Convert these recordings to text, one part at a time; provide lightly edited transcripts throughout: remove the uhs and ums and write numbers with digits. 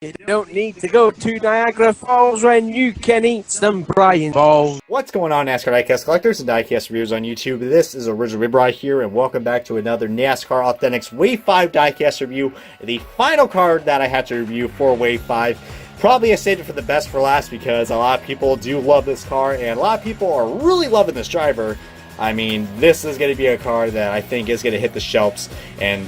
You don't need to go to Niagara Falls when you can eat some Brian balls. What's going on, NASCAR Diecast collectors and Diecast reviewers on YouTube? This is Original Ribeye here, and welcome back to another NASCAR Authentics Wave 5 Diecast review. The final card that I had to review for Wave 5. Probably I saved it for the best for last because a lot of people do love this car, and a lot of people are really loving this driver. I mean, this is going to be a car that I think is going to hit the shelves, and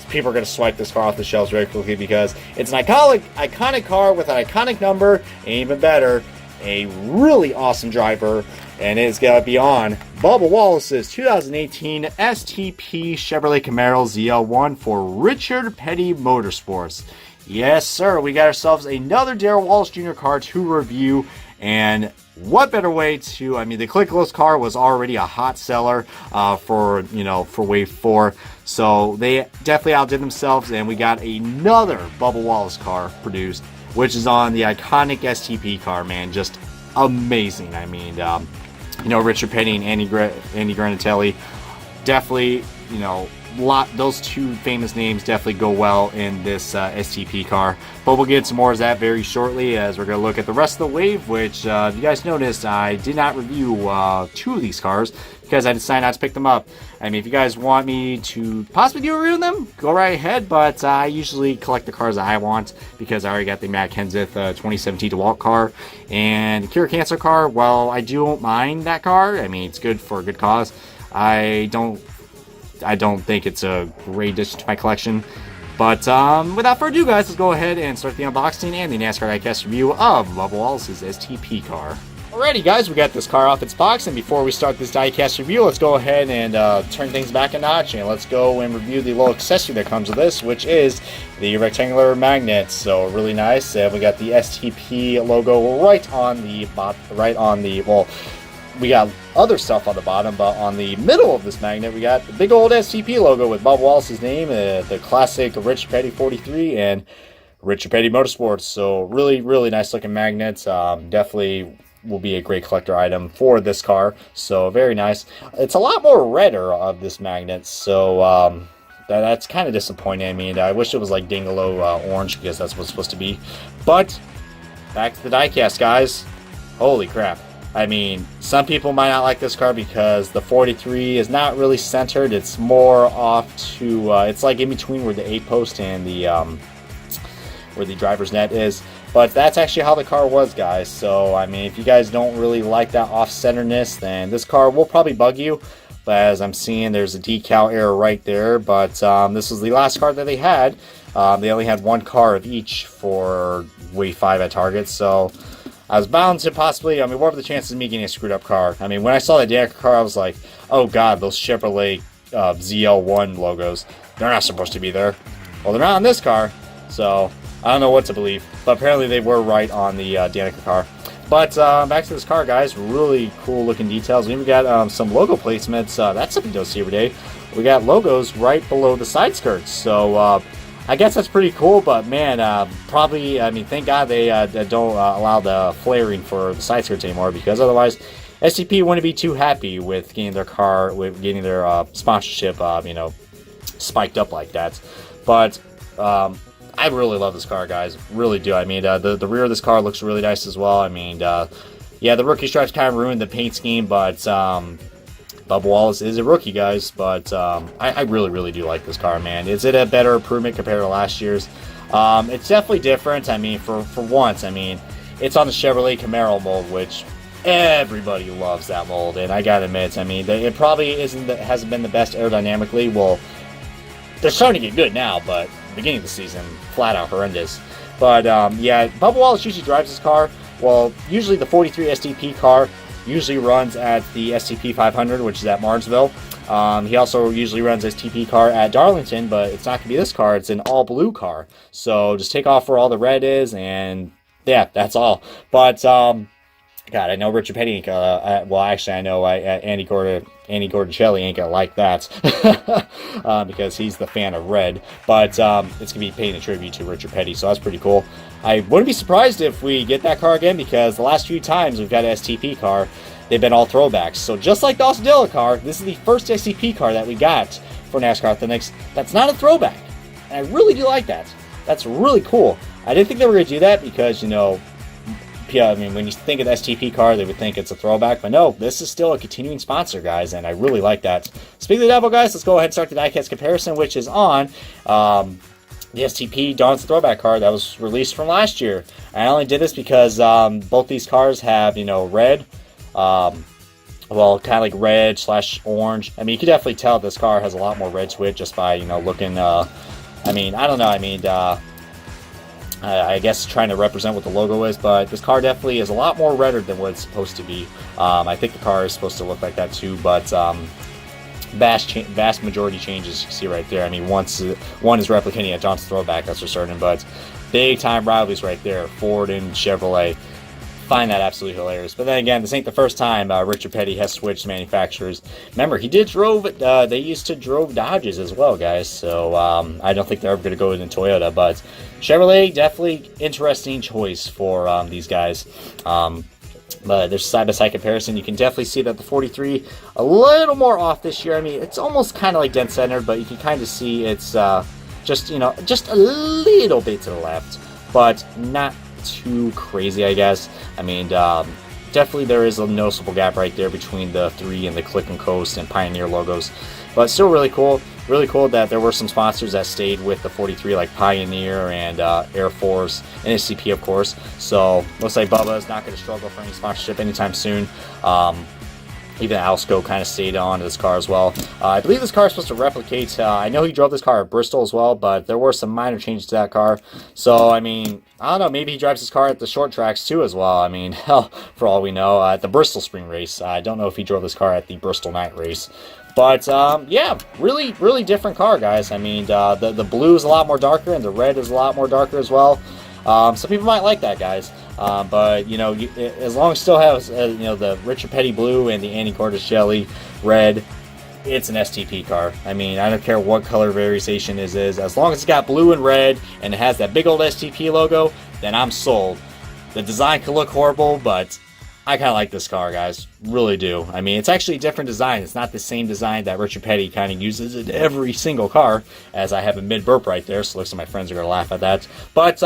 people are going to swipe this car off the shelves very quickly because it's an iconic car with an iconic number, and even better, a really awesome driver, and it's going to be on Bubba Wallace's 2018 STP Chevrolet Camaro ZL1 for Richard Petty Motorsports. Yes, sir, we got ourselves another Darrell Wallace Jr. car to review, and what better way to, I mean, the clickless car was already a hot seller for Wave 4, so they definitely outdid themselves, and we got another Bubba Wallace car produced, which is on the iconic STP car, man, just amazing. I mean, Richard Petty and Andy Granatelli, definitely, those two famous names definitely go well in this STP car, but we'll get into more of that very shortly as we're going to look at the rest of the wave, which if you guys noticed, I did not review two of these cars because I decided not to pick them up. I mean, if you guys want me to possibly do a review of them, go right ahead, but I usually collect the cars that I want because I already got the Matt Kenseth 2017 DeWalt car, and the Cure Cancer car, well, I don't mind that car. I mean, it's good for a good cause. I don't think it's a great addition to my collection. But without further ado, guys, let's go ahead and start the unboxing and the NASCAR Diecast review of Bubba Wallace's STP car. Alrighty, guys, we got this car off its box, and before we start this diecast review, let's go ahead and turn things back a notch, and let's go and review the little accessory that comes with this, which is the rectangular magnet. So really nice. We got the STP logo right on the well, we got other stuff on the bottom, but on the middle of this magnet, we got the big old STP logo with Bubba Wallace's name, the classic Richard Petty 43, and Richard Petty Motorsports. So really, really nice looking magnets. Definitely will be a great collector item for this car. So very nice. It's a lot more redder of this magnet, so that's kind of disappointing. I mean, I wish it was like Dingalo orange because that's what it's supposed to be. But back to the diecast, guys. Holy crap. I mean, some people might not like this car because the 43 is not really centered. It's more off to, it's like in between where the A-post and the, where the driver's net is. But that's actually how the car was, guys. So, I mean, if you guys don't really like that off-centeredness, then this car will probably bug you. But as I'm seeing, there's a decal error right there. But this was the last car that they had. They only had one car of each for Wave 5 at Target. So I was bound to possibly, I mean, what were the chances of me getting a screwed up car? I mean, when I saw that Danica car, I was like, oh god, those Chevrolet ZL1 logos, they're not supposed to be there. Well, they're not on this car, so I don't know what to believe. But apparently they were right on the Danica car. But back to this car, guys. Really cool looking details. We even got some logo placements. That's something you don't see every day. We got logos right below the side skirts. So I guess that's pretty cool, but man, probably, I mean, thank God they don't allow the flaring for the side skirts anymore, because otherwise STP wouldn't be too happy with getting their car, with getting their sponsorship, spiked up like that. But I really love this car, guys, really do. I mean, the rear of this car looks really nice as well. I mean, yeah, the rookie stripes kind of ruined the paint scheme, but Bubba Wallace is a rookie, guys, but I really, really do like this car, man. Is it a better improvement compared to last year's? It's definitely different. I mean, for once, I mean, it's on the Chevrolet Camaro mold, which everybody loves that mold, and I gotta admit, I mean, it probably hasn't been the best aerodynamically. Well, they're starting to get good now, but the beginning of the season, flat out horrendous. But yeah, Bubba Wallace usually drives this car. Well, usually the 43 STP car usually runs at the STP 500, which is at Martinsville. He also usually runs STP car at Darlington, but it's not going to be this car. It's an all-blue car. So just take off where all the red is, and yeah, that's all. But God, I know Richard Petty ain't gonna, well, actually, I know Andy Gordicelli ain't gonna like that because he's the fan of red. But it's gonna be paying a tribute to Richard Petty, so that's pretty cool. I wouldn't be surprised if we get that car again, because the last few times we've got an STP car, they've been all throwbacks. So just like the Austin Dillon car, this is the first STP car that we got for NASCAR Authentics that's not a throwback. And I really do like that. That's really cool. I didn't think they were going to do that because, you know, yeah, I mean, when you think of the STP car, they would think it's a throwback, but no, this is still a continuing sponsor, guys, and I really like that. Speaking of the devil, guys, let's go ahead and start the Diecast Comparison, which is on the STP Dawn's Throwback card that was released from last year. I only did this because both these cars have, you know, red, well, kind of like red / orange. I mean, you can definitely tell this car has a lot more red to it just by, you know, looking, I mean, I don't know, I mean, I guess trying to represent what the logo is, but this car definitely is a lot more redder than what it's supposed to be. I think the car is supposed to look like that too, but vast majority changes you see right there. I mean, one is replicating a John's Throwback, that's for certain, but big time rivalries right there, Ford and Chevrolet. Find that absolutely hilarious. But then again, this ain't the first time Richard Petty has switched manufacturers. Remember, he did drove they used to drove Dodges as well, guys. So I don't think they're ever going to go into Toyota, but Chevrolet definitely interesting choice for these guys. But there's side-by-side comparison. You can definitely see that the 43 a little more off this year. I mean, it's almost kind of like dead center, but you can kind of see it's just, you know, just a little bit to the left, but not too crazy, I guess. I mean, definitely there is a noticeable gap right there between the 3 and the Click and Coast and Pioneer logos, but still really cool. Really cool that there were some sponsors that stayed with the 43, like Pioneer and Air Force and STP, of course. So looks like Bubba is not going to struggle for any sponsorship anytime soon. Even Alsco kind of stayed on this car as well. I believe this car is supposed to replicate, I know he drove this car at Bristol as well, but there were some minor changes to that car. So, I mean, I don't know, maybe he drives his car at the short tracks too as well. I mean, hell, for all we know, at the Bristol Spring Race. I don't know if he drove this car at the Bristol Night Race. But, yeah, really, really different car, guys. I mean, the blue is a lot more darker, and the red is a lot more darker as well. Some people might like that, guys. But, you know, as long as it still has, you know, the Richard Petty blue and the Andy Corticelli red, it's an STP car. I mean, I don't care what color variation it is. As long as it's got blue and red and it has that big old STP logo, then I'm sold. The design could look horrible, but I kind of like this car, guys. Really do. I mean, it's actually a different design. It's not the same design that Richard Petty kind of uses in every single car, as I have a mid-burp right there, so looks like my friends are going to laugh at that. But,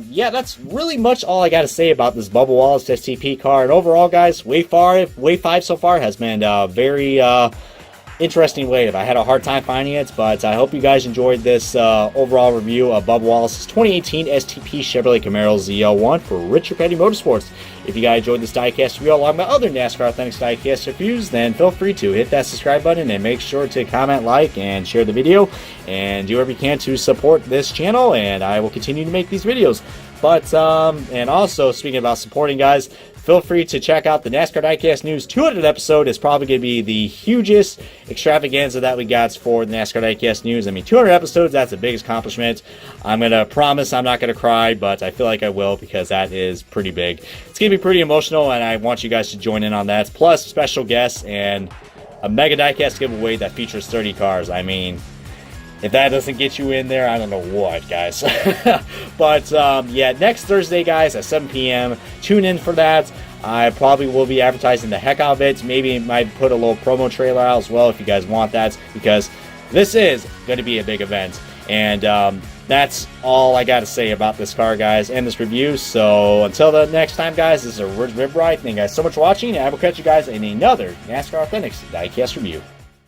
yeah, that's really much all I got to say about this Bubba Wallace STP car. And overall, guys, Wave 5 so far has been very interesting wave. I had a hard time finding it, but I hope you guys enjoyed this overall review of Bubba Wallace's 2018 STP Chevrolet Camaro ZL1 for Richard Petty Motorsports. If you guys enjoyed this diecast review along with other NASCAR Authentics diecast reviews, then feel free to hit that subscribe button and make sure to comment, like, and share the video, and do whatever you can to support this channel, and I will continue to make these videos. But, and also, speaking about supporting, guys, feel free to check out the NASCAR Diecast News 200 episode. It's probably going to be the hugest extravaganza that we got for the NASCAR Diecast News. I mean, 200 episodes, that's a big accomplishment. I'm going to promise I'm not going to cry, but I feel like I will because that is pretty big. It's going to be pretty emotional, and I want you guys to join in on that. Plus, special guests and a mega diecast giveaway that features 30 cars. I mean, if that doesn't get you in there, I don't know what, guys. But, yeah, next Thursday, guys, at 7 p.m., tune in for that. I probably will be advertising the heck out of it. Maybe might put a little promo trailer out as well if you guys want that, because this is going to be a big event. And that's all I got to say about this car, guys, and this review. So until the next time, guys, this is a Rib Ride. Thank you guys so much for watching, and I will catch you guys in another NASCAR Authentics Diecast review.